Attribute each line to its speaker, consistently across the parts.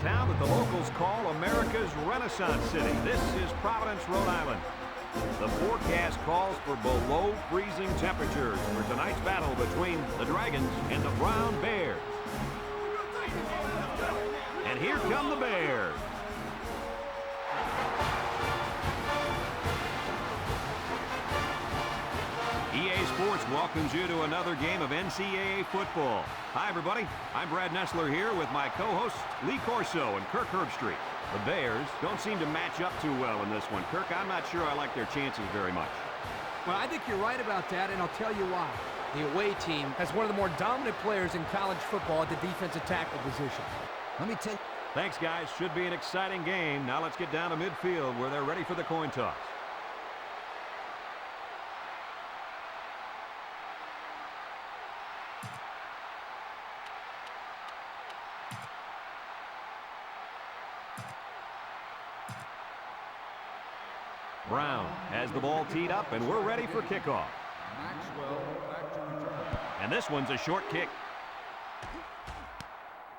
Speaker 1: town that the locals call America's Renaissance City. This is Providence, Rhode Island. The forecast calls for below freezing temperatures for tonight's battle between the Dragons and the Brown Bears. And here come the Bears. EA Sports welcomes you to another game of NCAA football. Hi, everybody. I'm Brad Nessler here with my co-hosts Lee Corso and Kirk Herbstreit. The Bears don't seem to match up too well in this one. Kirk, I'm not sure I like their chances very much.
Speaker 2: Well, I think you're right about that, and I'll tell you why. The away team has one of the more dominant players in college football at the defensive tackle position. Let me tell you.
Speaker 1: Thanks, guys. Should be an exciting game. Now let's get down to midfield where they're ready for the coin toss. Brown has the ball teed up, and we're ready for kickoff. And this one's a short kick.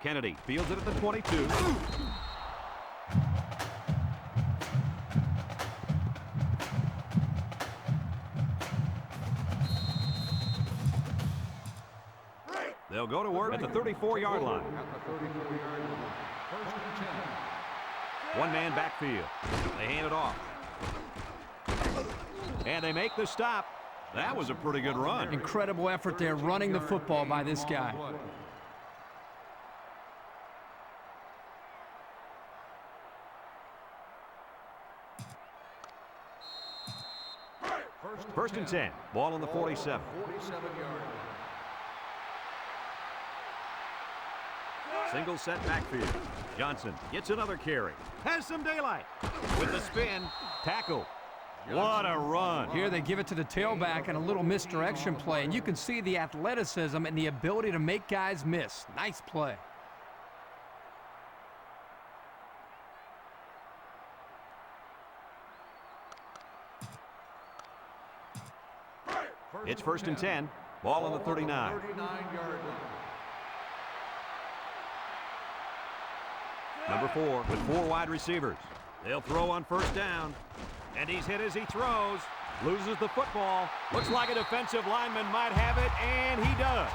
Speaker 1: Kennedy fields it at the 22. They'll go to work at the 34-yard line. One man backfield. They hand it off. And they make the stop. That was a pretty good run.
Speaker 2: Incredible effort there running the football by this guy.
Speaker 1: First and 10. Ball on the 47. Single set backfield. Johnson gets another carry. Has some daylight. With the spin. Tackle. What a run.
Speaker 2: Here they give it to the tailback and a little misdirection play, and you can see the athleticism and the ability to make guys miss. Nice play.
Speaker 1: It's first and 10. Ball on the 39. Number 4 with 4 wide receivers. They'll throw on first down. And he's hit as he throws. Loses the football. Looks like a defensive lineman might have it, and he does.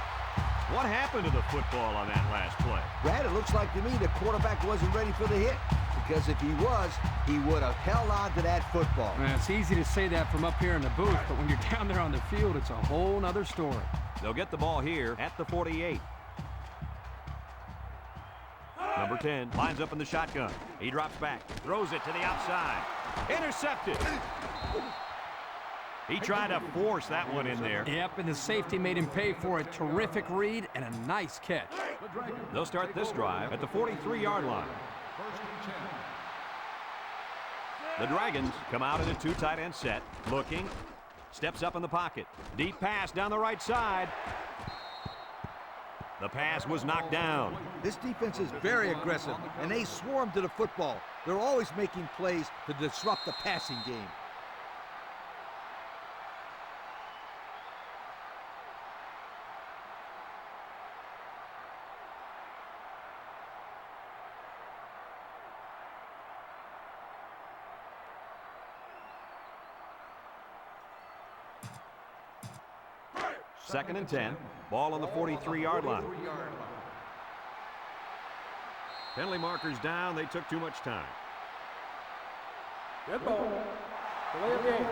Speaker 1: What happened to the football on that last play?
Speaker 3: Brad, it looks like to me the quarterback wasn't ready for the hit. Because if he was, he would have held on to that football.
Speaker 2: Man, it's easy to say that from up here in the booth, but when you're down there on the field, it's a whole nother story.
Speaker 1: They'll get the ball here at the 48. Number 10 lines up in the shotgun. He drops back, throws it to the outside. Intercepted. He tried to force that one in there.
Speaker 2: Yep, and the safety made him pay for it. Terrific read and a nice catch.
Speaker 1: They'll start this drive at the 43-yard line. The Dragons come out in a 2 tight end set. Looking. Steps up in the pocket. Deep pass down the right side. The pass was knocked down.
Speaker 3: This defense is very aggressive, and they swarm to the football. They're always making plays to disrupt the passing game.
Speaker 1: Second and 10. Ball on the 43-yard line. Penalty markers down. They took too much time.
Speaker 4: Good ball. Delay of game.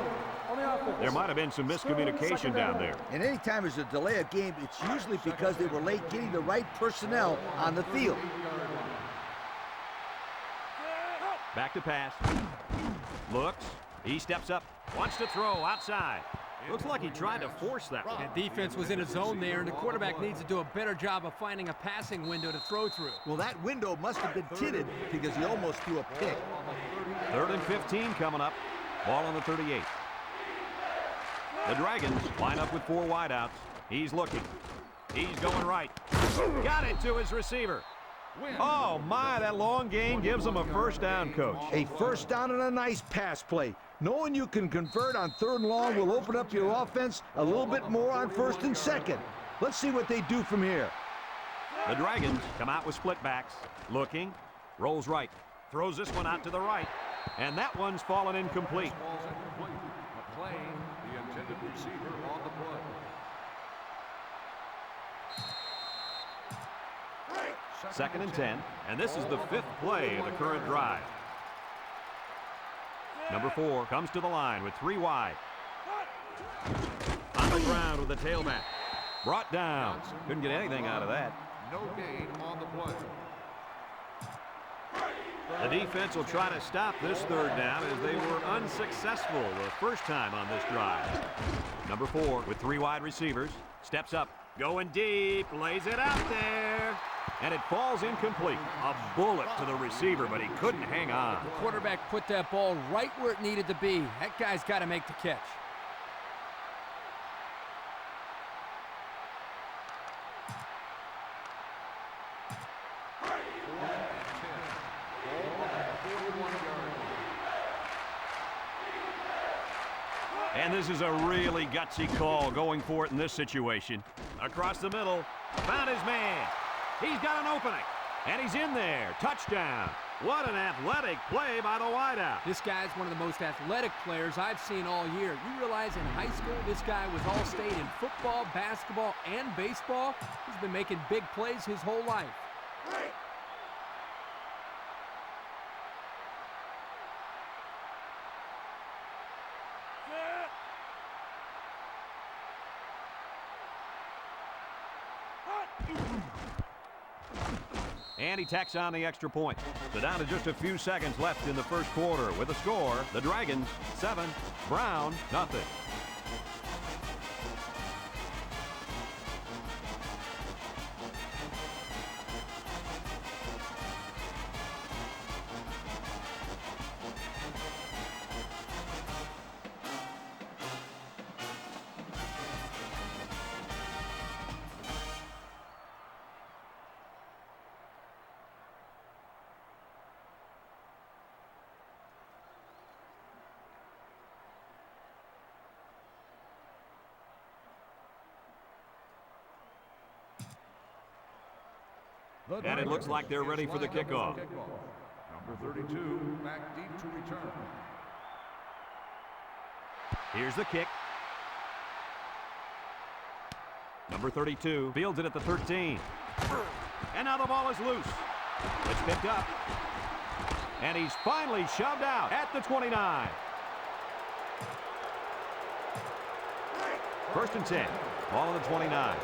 Speaker 4: On the offense.
Speaker 1: There might have been some miscommunication down there.
Speaker 3: And anytime there's a delay of game, it's usually because they were late getting the right personnel on the field.
Speaker 1: Back to pass. Looks. He steps up. Wants to throw outside. Looks like he tried to force that one.
Speaker 2: The defense was in a zone there, and the quarterback needs to do a better job of finding a passing window to throw through.
Speaker 3: Well, that window must have been tinted because he almost threw a pick.
Speaker 1: Third and 15 coming up. Ball on the 38. The Dragons line up with 4 wideouts. He's looking. He's going right. Got it to his receiver. Oh, my, that long gain gives him a first down, Coach.
Speaker 3: A first down and a nice pass play. Knowing you can convert on 3rd and long will open up your offense a little bit more on 1st and 2nd. Let's see what they do from here.
Speaker 1: The Dragons come out with split backs. Looking. Rolls right. Throws this one out to the right. And that one's fallen incomplete.
Speaker 5: Ball's incomplete. McLean, the intended receiver, on the play.
Speaker 1: Second and 10. And this is the 5th play of the current drive. Number 4 comes to the line with 3 wide. On the ground with the tailback. Brought down. Couldn't get anything out of that.
Speaker 5: No gain on the play.
Speaker 1: The defense will try to stop this 3rd down as they were unsuccessful the first time on this drive. Number 4 with 3 wide receivers. Steps up. Going deep. Lays it out there. And it falls incomplete. A bullet to the receiver, but he couldn't hang on.
Speaker 2: The quarterback put that ball right where it needed to be. That guy's got to make the catch.
Speaker 1: And this is a really gutsy call going for it in this situation. Across the middle, found his man. He's got an opening, and he's in there. Touchdown. What an athletic play by the wideout.
Speaker 2: This guy's one of the most athletic players I've seen all year. You realize in high school, this guy was all-state in football, basketball, and baseball. He's been making big plays his whole life.
Speaker 1: And he tacks on the extra point. So down to just a few seconds left in the first quarter with a score. The Dragons 7, Brown nothing. And it looks like they're ready for the kickoff.
Speaker 5: Number 32, back deep to return.
Speaker 1: Here's the kick. Number 32 fields it at the 13. And now the ball is loose. It's picked up. And he's finally shoved out at the 29. First and 10. Ball on the 29.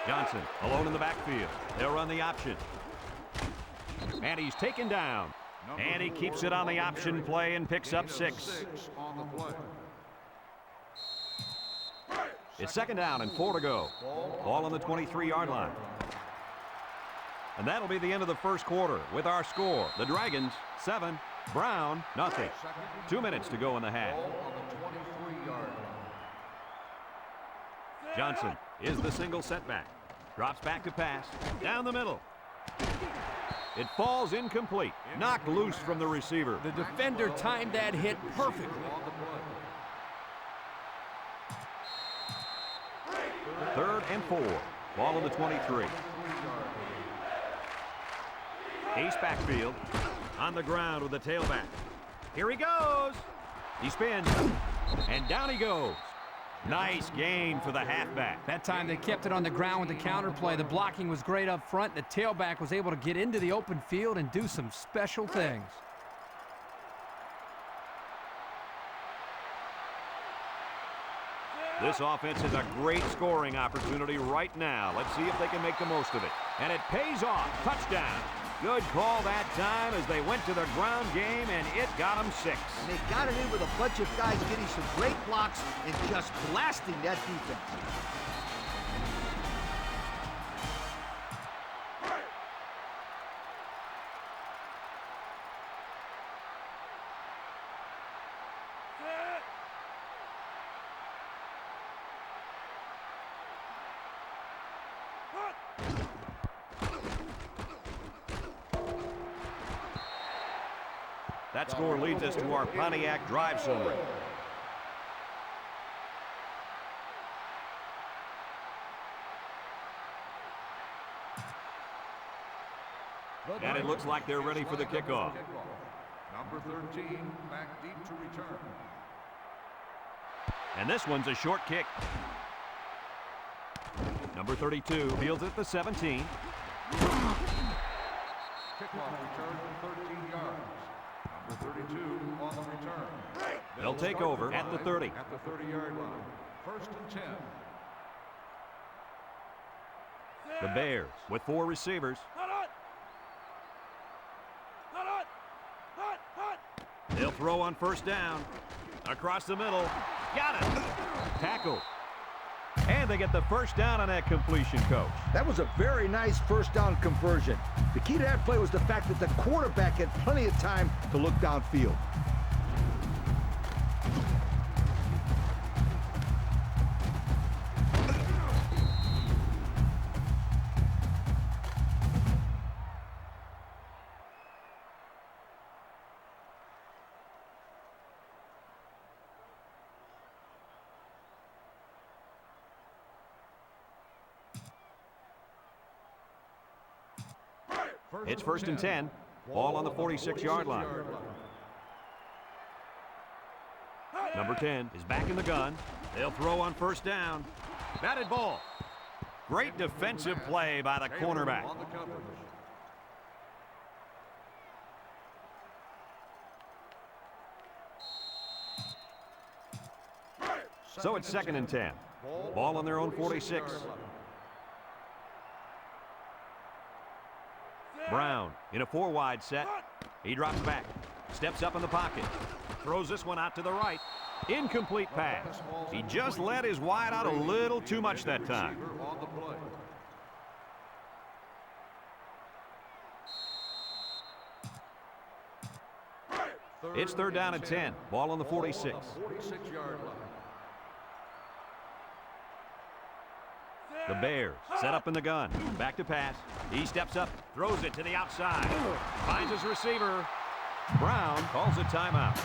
Speaker 1: Johnson alone in the backfield. They'll run the option. And he's taken down. And he keeps it on the option play and picks up 6.
Speaker 5: On the play.
Speaker 1: It's second down and 4 to go. Ball on the 23-yard line. And that'll be the end of the first quarter with our score. The Dragons 7, Brown nothing. 2 minutes to go in the half.
Speaker 5: Ball on the 23-yard line.
Speaker 1: Johnson is the single setback. Drops back to pass. Down the middle. It falls incomplete. Knocked loose from the receiver.
Speaker 2: The defender timed that hit perfectly.
Speaker 5: On the play.
Speaker 1: 3rd and 4. Ball on the 23. East backfield. On the ground with the tailback. Here he goes. He spins. And down he goes. Nice gain for the halfback.
Speaker 2: That time they kept it on the ground with the counter play. The blocking was great up front. The tailback was able to get into the open field and do some special things.
Speaker 1: This offense has a great scoring opportunity right now. Let's see if they can make the most of it. And it pays off. Touchdown. Good call that time as they went to the ground game, and it got them 6.
Speaker 6: And they got it in with a bunch of guys getting some great blocks and just blasting that defense.
Speaker 1: That score leads us to our Pontiac drive summary. And it looks like they're ready for the kickoff.
Speaker 5: Number 13, back deep to return.
Speaker 1: And this one's a short kick. Number 32 fields at the 17.
Speaker 5: Kickoff return 13 yards. Number 32 on the return.
Speaker 1: They'll take over at the 30.
Speaker 5: At the 30-yard line. First and 10.
Speaker 1: The Bears with 4 receivers. They'll throw on first down. Across the middle. Got it. Tackle. And they get the first down on that completion, Coach.
Speaker 3: That was a very nice first down conversion. The key to that play was the fact that the quarterback had plenty of time to look downfield.
Speaker 1: It's first and 10. Ball on the 46-yard line. Number 10 is back in the gun. They'll throw on first down. Batted ball. Great defensive play by the cornerback.
Speaker 5: On the coverage.
Speaker 1: So it's second and 10. Ball on their own 46. Brown in a 4-wide set. He drops back. Steps up in the pocket. Throws this one out to the right. Incomplete pass. He just let his wide out a little too much that time.
Speaker 5: On the play.
Speaker 1: It's third down and 10. Ball on the 46.
Speaker 5: 46-yard line.
Speaker 1: The Bears set up in the gun. Back to pass. He steps up, throws it to the outside. Finds his receiver. Brown calls a timeout.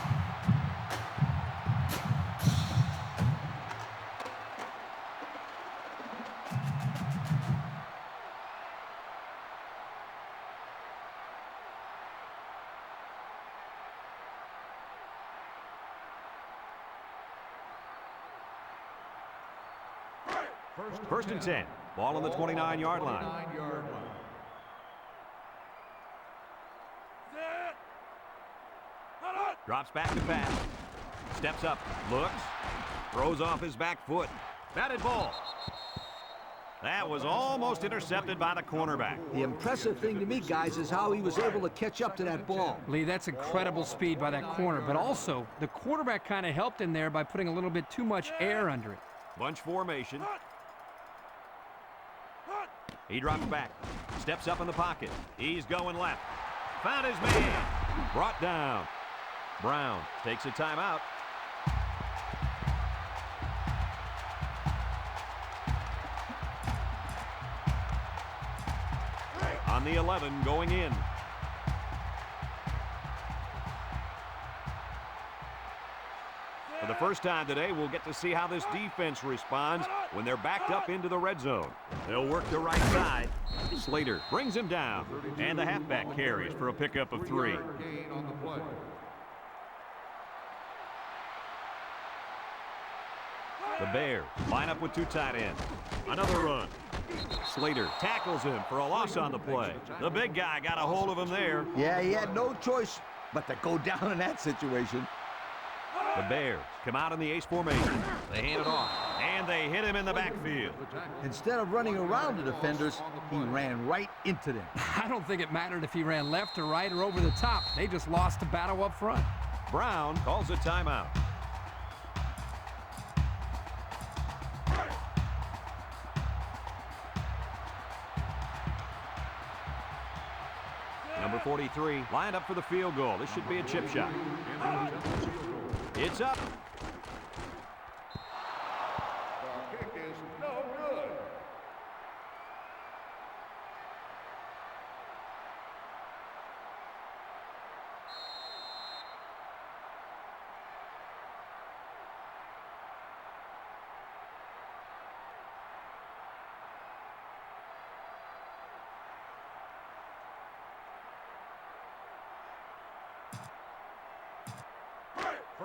Speaker 1: First and 10. Ball on the 29-yard line.
Speaker 5: 29-yard line.
Speaker 1: Drops back to pass. Steps up, looks, throws off his back foot. Batted ball. That was almost intercepted by the cornerback.
Speaker 6: The impressive thing to me, guys, is how he was able to catch up to that ball.
Speaker 2: Lee, that's incredible speed by that corner, but also the quarterback kind of helped him there by putting a little bit too much air under it.
Speaker 1: Bunch formation. He drops back, steps up in the pocket. He's going left. Found his man. Brought down. Brown takes a timeout. On the 11 going in. For the first time today, we'll get to see how this defense responds when they're backed up into the red zone. They'll work the right side. Slater brings him down, and the halfback carries for a pickup of 3.
Speaker 5: Gain on the play.
Speaker 1: The Bears line up with 2 tight ends. Another run. Slater tackles him for a loss on the play. The big guy got a hold of him there.
Speaker 3: Yeah, he had no choice but to go down in that situation.
Speaker 1: The Bears come out in the ace formation. They hand it off, and they hit him in the backfield.
Speaker 6: Instead of running around the defenders, he ran right into them.
Speaker 2: I don't think it mattered if he ran left or right or over the top. They just lost the battle up front.
Speaker 1: Brown calls a timeout. Number 43 lined up for the field goal. This should be a chip shot. It's up.
Speaker 5: The kick is no good.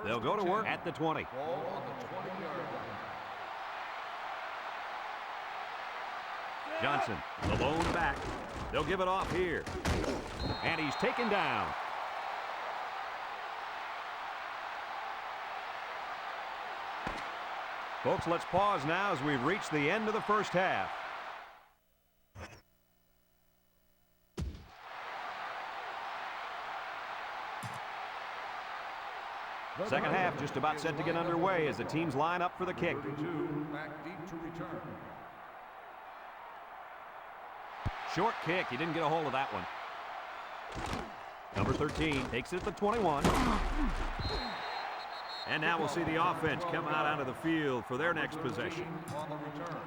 Speaker 1: They'll go to work at the 20.
Speaker 5: Ball on the 20-yard line.
Speaker 1: Johnson, the lone back. They'll give it off here. And he's taken down. Folks, let's pause now as we've reached the end of the first half. Second half just about set to get underway as the teams line up for the kick.
Speaker 5: 32 back deep to return.
Speaker 1: Short kick. He didn't get a hold of that one. Number 13 takes it at the 21. And now we'll see the offense come out onto the field for their next possession.
Speaker 5: On the return.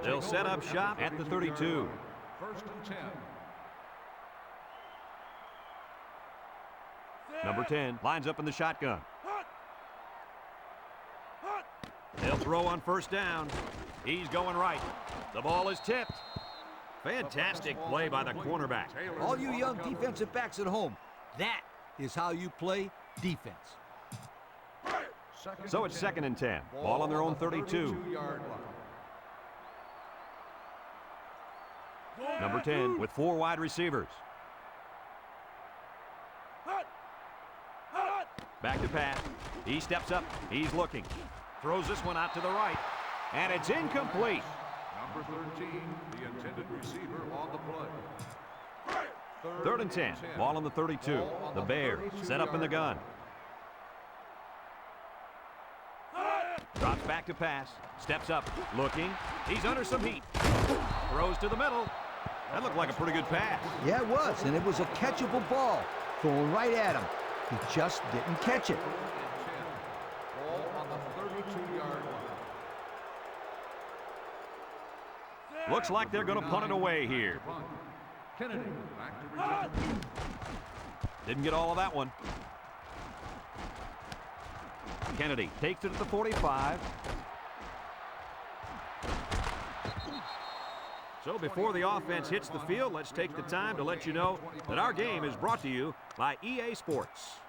Speaker 1: They'll set up shop at the 32.
Speaker 5: First and 10.
Speaker 1: Number 10 lines up in the shotgun. They'll throw on first down. He's going right. The ball is tipped. Fantastic play by the cornerback.
Speaker 6: All you young defensive backs at home, that is how you play defense.
Speaker 1: So it's second and 10. Ball on their own 32.
Speaker 5: 32-yard line.
Speaker 1: Number 10 with 4 wide receivers. Back to pass. He steps up. He's looking. Throws this one out to the right. And it's incomplete.
Speaker 5: Number 13, the intended receiver on the play.
Speaker 1: Third and 10. Ball on the 32. The Bears set up in the gun. Drops back to pass. Steps up. Looking. He's under some heat. Throws to the middle. That looked like a pretty good pass.
Speaker 6: Yeah, it was, and it was a catchable ball. Thrown right at him. He just didn't catch it.
Speaker 5: Ball on the 32-yard line.
Speaker 1: Looks like they're going to punt it away here.
Speaker 5: Kennedy back to return.
Speaker 1: Didn't get all of that one. Kennedy takes it at the 45. So before the offense hits the field, let's take the time to let you know that our game is brought to you by EA Sports.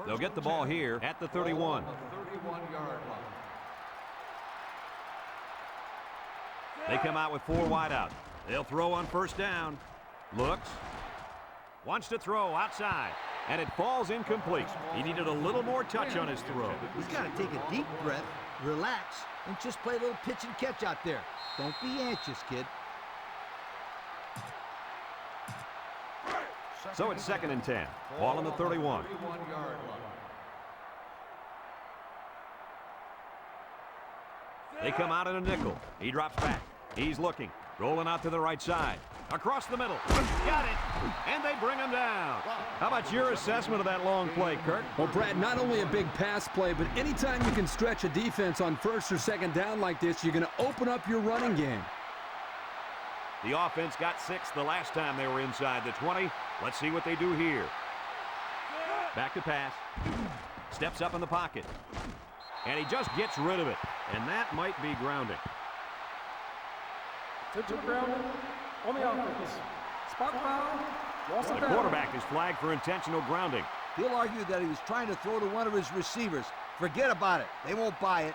Speaker 1: They'll get the ball here at the 31.
Speaker 5: 31-yard line.
Speaker 1: They come out with 4 wideouts. They'll throw on first down. Looks. Wants to throw outside. And it falls incomplete. He needed a little more touch on his throw.
Speaker 6: He's got to take a deep breath, relax, and just play a little pitch and catch out there. Don't be anxious, kid.
Speaker 1: So it's second and 10. Ball on the 31.
Speaker 5: 31-yard line.
Speaker 1: They come out in a nickel. He drops back. He's looking. Rolling out to the right side. Across the middle. Got it. And they bring him down. How about your assessment of that long play, Kirk?
Speaker 2: Well, Brad, not only a big pass play, but anytime you can stretch a defense on first or second down like this, you're going to open up your running game.
Speaker 1: The offense got 6 the last time they were inside the 20. Let's see what they do here. Back to pass. Steps up in the pocket. And he just gets rid of it. And that might be grounding.
Speaker 4: Tip to the ground on the offense. Spot foul. Loss of
Speaker 1: The
Speaker 4: down.
Speaker 1: quarterback is flagged for intentional grounding.
Speaker 6: He'll argue that he was trying to throw to one of his receivers. Forget about it. They won't buy it.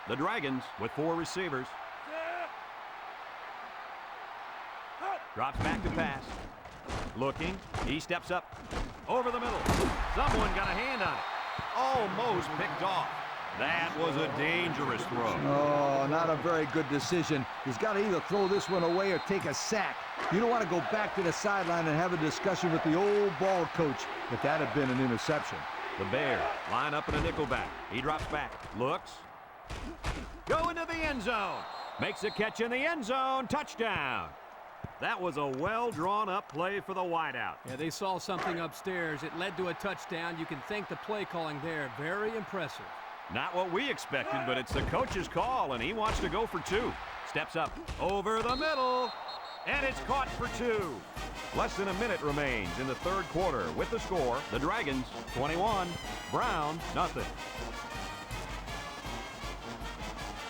Speaker 1: The Dragons with 4 receivers. Drops back to pass. Looking. He steps up. Over the middle. Someone got a hand on it. Almost picked off. That was a dangerous throw.
Speaker 3: Oh, not a very good decision. He's got to either throw this one away or take a sack. You don't want to go back to the sideline and have a discussion with the old ball coach if that had been an interception.
Speaker 1: The Bears line up in a nickelback. He drops back. Looks. Go into the end zone. Makes a catch in the end zone. Touchdown. That was a well-drawn-up play for the wideout.
Speaker 2: Yeah, they saw something upstairs. It led to a touchdown. You can thank the play calling there. Very impressive.
Speaker 1: Not what we expected, but it's the coach's call, and he wants to go for 2. Steps up over the middle. And it's caught for 2. Less than a minute remains in the third quarter. With the score, the Dragons 21, Brown nothing.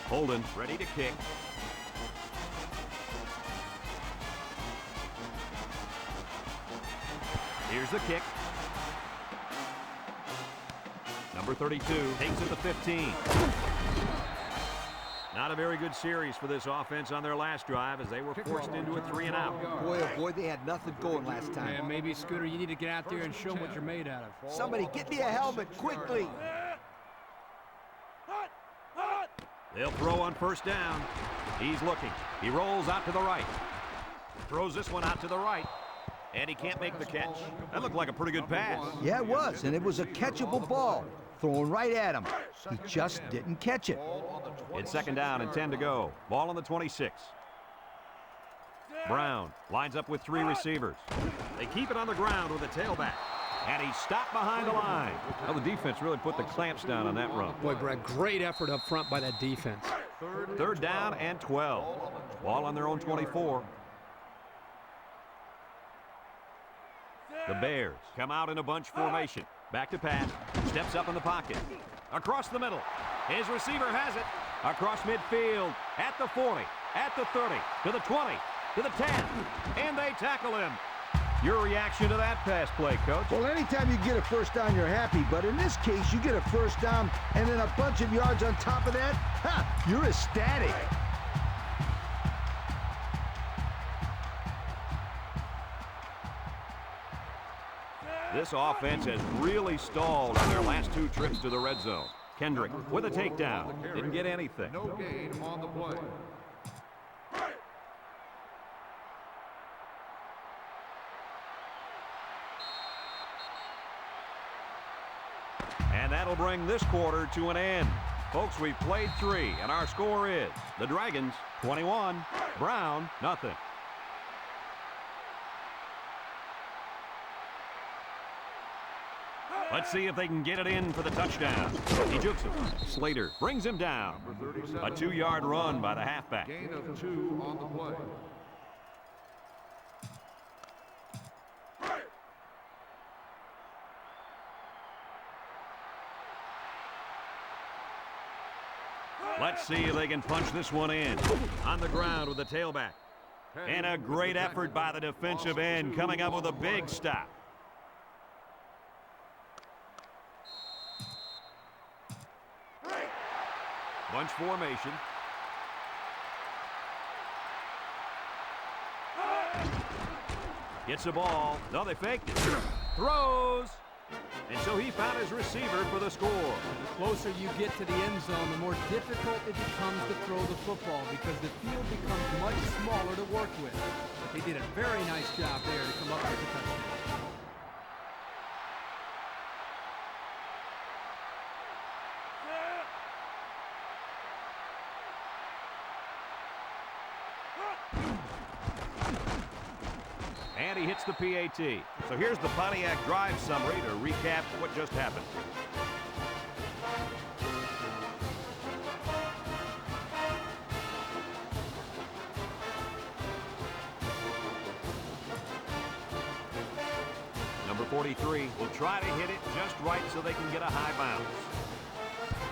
Speaker 1: Holden ready to kick. Here's the kick. Number 32 takes it to 15. Not a very good series for this offense on their last drive as they were forced into a 3-and-out.
Speaker 6: Boy, oh boy, they had nothing going last time.
Speaker 2: Yeah, maybe, Scooter, you need to get out there and show them what you're made out of.
Speaker 6: Somebody get me a helmet quickly.
Speaker 1: They'll throw on first down. He's looking. He rolls out to the right. Throws this one out to the right. And he can't make the catch. That looked like a pretty good pass.
Speaker 3: Yeah, it was, and it was a catchable ball. Thrown right at him. He just didn't catch it.
Speaker 1: It's second down and 10 to go. Ball on the 26. Brown lines up with 3 receivers. They keep it on the ground with a tailback. And he's stopped behind the line. Well, the defense really put the clamps down on that run.
Speaker 2: Boy, Brad, great effort up front by that defense.
Speaker 1: Third down and 12. Ball on their own 24. The Bears come out in a bunch formation. Back to pass. Steps up in the pocket. Across the middle. His receiver has it. Across midfield. At the 40. At the 30. To the 20. To the 10. And they tackle him. Your reaction to that pass play, Coach?
Speaker 3: Well, anytime you get a first down, you're happy. But in this case, you get a first down and then a bunch of yards on top of that. Ha! You're ecstatic.
Speaker 1: This offense has really stalled on their last 2 trips to the red zone. Kendrick with a takedown. Didn't get anything.
Speaker 5: No gain on the play.
Speaker 1: And that'll bring this quarter to an end. Folks, we've played 3, and our score is the Dragons 21, Brown nothing. Let's see if they can get it in for the touchdown. He jukes him. Slater brings him down. A 2-yard run by the halfback.
Speaker 5: Gain of 2 on the play.
Speaker 1: Let's see if they can punch this one in. On the ground with the tailback. And a great effort by the defensive end coming up with a big stop. Bunch formation. Gets the ball. No, they faked it. Throws. And so he found his receiver for the score.
Speaker 2: The closer you get to the end zone, the more difficult it becomes to throw the football because the field becomes much smaller to work with. But they did a very nice job there to come up with the touchdown.
Speaker 1: And he hits the PAT. So here's the Pontiac drive summary to recap what just happened. Number 43 will try to hit it just right so they can get a high bounce.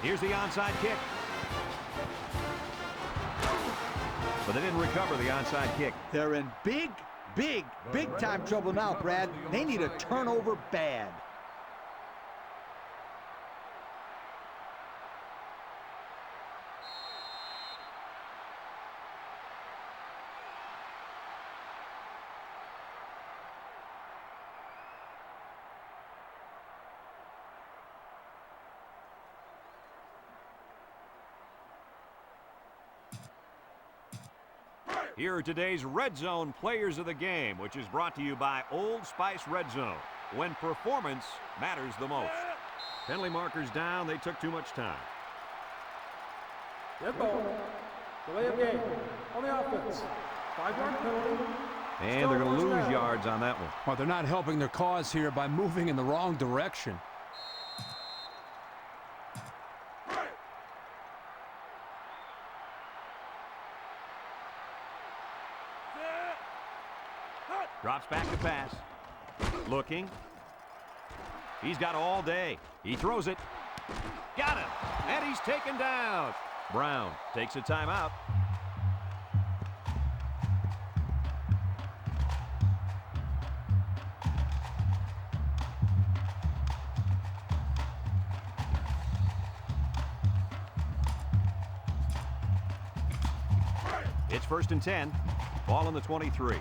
Speaker 1: Here's the onside kick. But they didn't recover the onside kick.
Speaker 3: They're in big time trouble now, Brad. They need a turnover bad.
Speaker 1: Here are today's Red Zone Players of the Game, which is brought to you by Old Spice Red Zone, when performance matters the most. Penalty markers down. They took too much time.
Speaker 4: Dead ball. Delay of game. On the offense. 5-yard penalty.
Speaker 1: And they're going to lose yards on that one.
Speaker 2: Well, they're not helping their cause here by moving in the wrong direction.
Speaker 1: Drops back to pass. Looking. He's got all day. He throws it. Got him. And he's taken down. Brown takes a timeout. It's 1st and 10. Ball on the 23.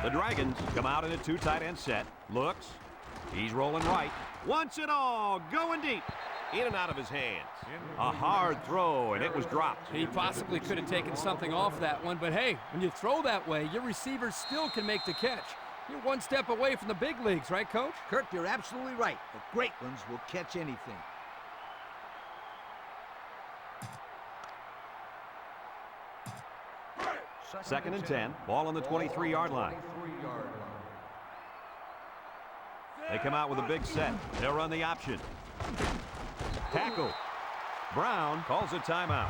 Speaker 1: The Dragons come out in a 2 tight end set. Looks. He's rolling right. Wants it all. Going deep. In and out of his hands. A hard throw, and it was dropped.
Speaker 2: He possibly could have taken something off that one, but hey, when you throw that way, your receivers still can make the catch. You're one step away from the big leagues, right, Coach?
Speaker 6: Kirk, you're absolutely right. The great ones will catch anything.
Speaker 1: Second and 10. Ball on the 23-yard line. They come out with a big set. They'll run the option. Tackle. Brown calls a timeout.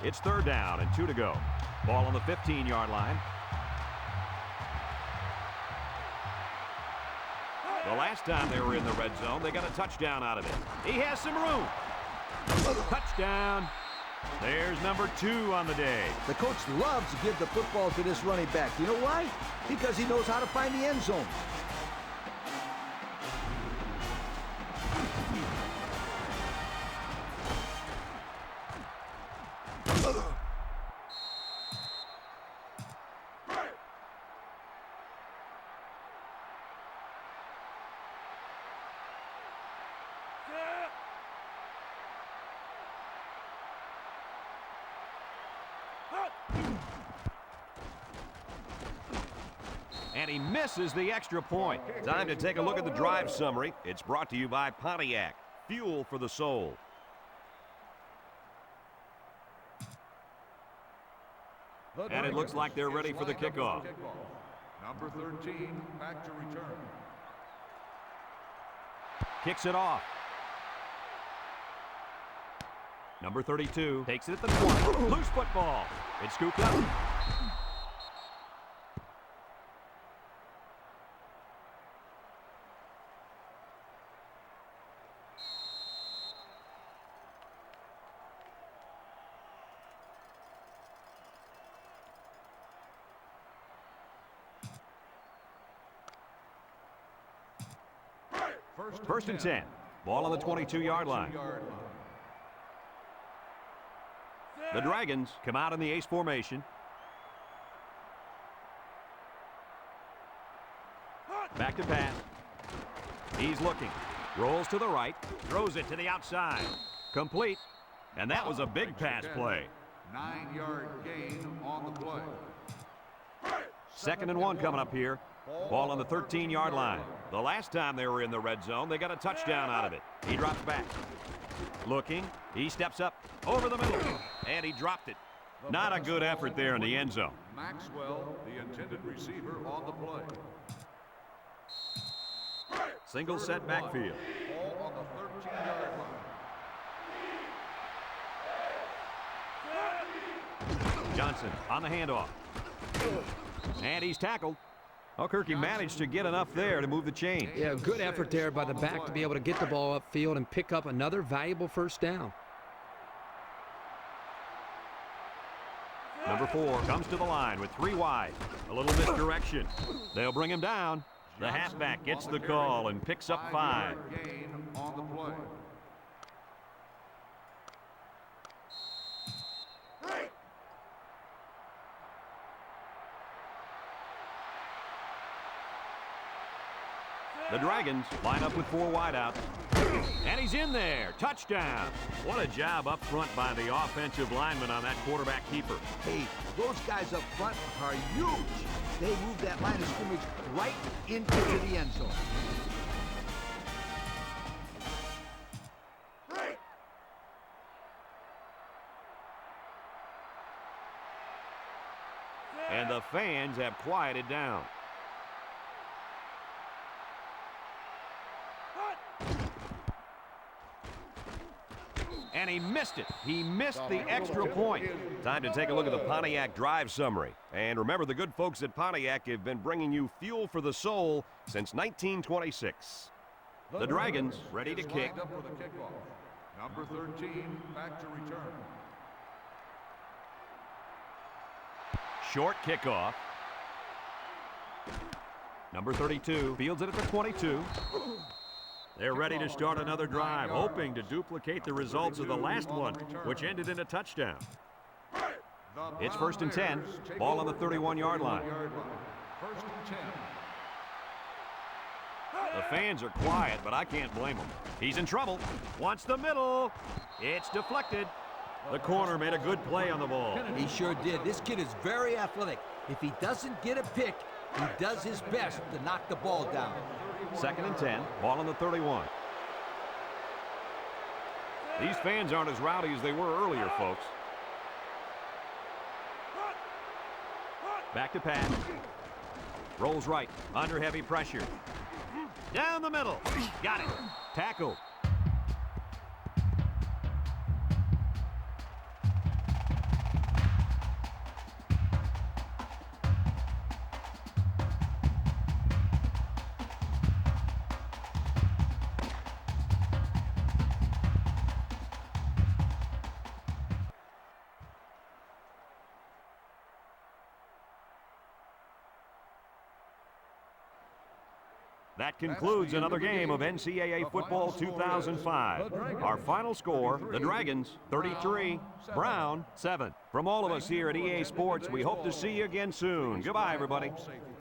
Speaker 1: It's 3rd down and 2 to go. Ball on the 15-yard line. The last time they were in the red zone, they got a touchdown out of it. He has some room. Touchdown. There's number 2 on the day.
Speaker 3: The coach loves to give the football to this running back. You know why? Because he knows how to find the end zone.
Speaker 1: And he misses the extra point. Time to take a look at the drive summary. It's brought to you by Pontiac. Fuel for the soul. And it looks like they're ready for the kickoff.
Speaker 5: Number 13, back to return.
Speaker 1: Kicks it off. Number 32 takes it at the 20. Loose football. It's scooped up. First and 10. Ball on the 22-yard line. The Dragons come out in the ace formation. Back to pass. He's looking. Rolls to the right. Throws it to the outside. Complete. And that was a big pass play.
Speaker 5: 9-yard gain on the play.
Speaker 1: 2nd and 1 coming up here. Ball on the 13-yard line. The last time they were in the red zone, they got a touchdown out of it. He drops back. Looking. He steps up over the middle. And he dropped it. Not a good effort there in the end zone.
Speaker 5: Maxwell, the intended receiver, on the play.
Speaker 1: Single set backfield.
Speaker 5: Ball on the 13-yard line.
Speaker 1: Johnson on the handoff. And he's tackled. Well, Kirky managed to get enough there to move the chain.
Speaker 2: Yeah, good effort there by the back to be able to get the ball upfield and pick up another valuable first down.
Speaker 1: Number 4 comes to the line with 3 wide. A little misdirection. They'll bring him down. The halfback gets the call and picks up 5.
Speaker 5: Gain on the play.
Speaker 1: The Dragons line up with 4 wideouts. And he's in there. Touchdown. What a job up front by the offensive lineman on that quarterback keeper.
Speaker 6: Hey, those guys up front are huge. They move that line of scrimmage right into the end zone.
Speaker 1: And the fans have quieted down. And he missed it. He missed the extra point. Time to take a look at the Pontiac drive summary. And remember, the good folks at Pontiac have been bringing you fuel for the soul since 1926. The Dragons ready to kick.
Speaker 5: Lined up for the kickoff. Number 13, back to return.
Speaker 1: Short kickoff. Number 32 fields it at the 22. They're ready to start another drive, hoping to duplicate the results of the last one, which ended in a touchdown. It's 1st and 10. Ball on the 31-yard line.
Speaker 5: 1st and 10.
Speaker 1: The fans are quiet, but I can't blame them. He's in trouble. Wants the middle. It's deflected. The corner made a good play on the ball.
Speaker 6: He sure did. This kid is very athletic. If he doesn't get a pick, he does his best to knock the ball down.
Speaker 1: 2nd and 10. Ball on the 31. These fans aren't as rowdy as they were earlier, folks. Back to pass. Rolls right. Under heavy pressure. Down the middle. Got it. Tackled. That concludes another game of NCAA Football 2005. Our final score, the Dragons 33, Brown 7. From all of us here at EA Sports, we hope to see you again soon. Goodbye, everybody.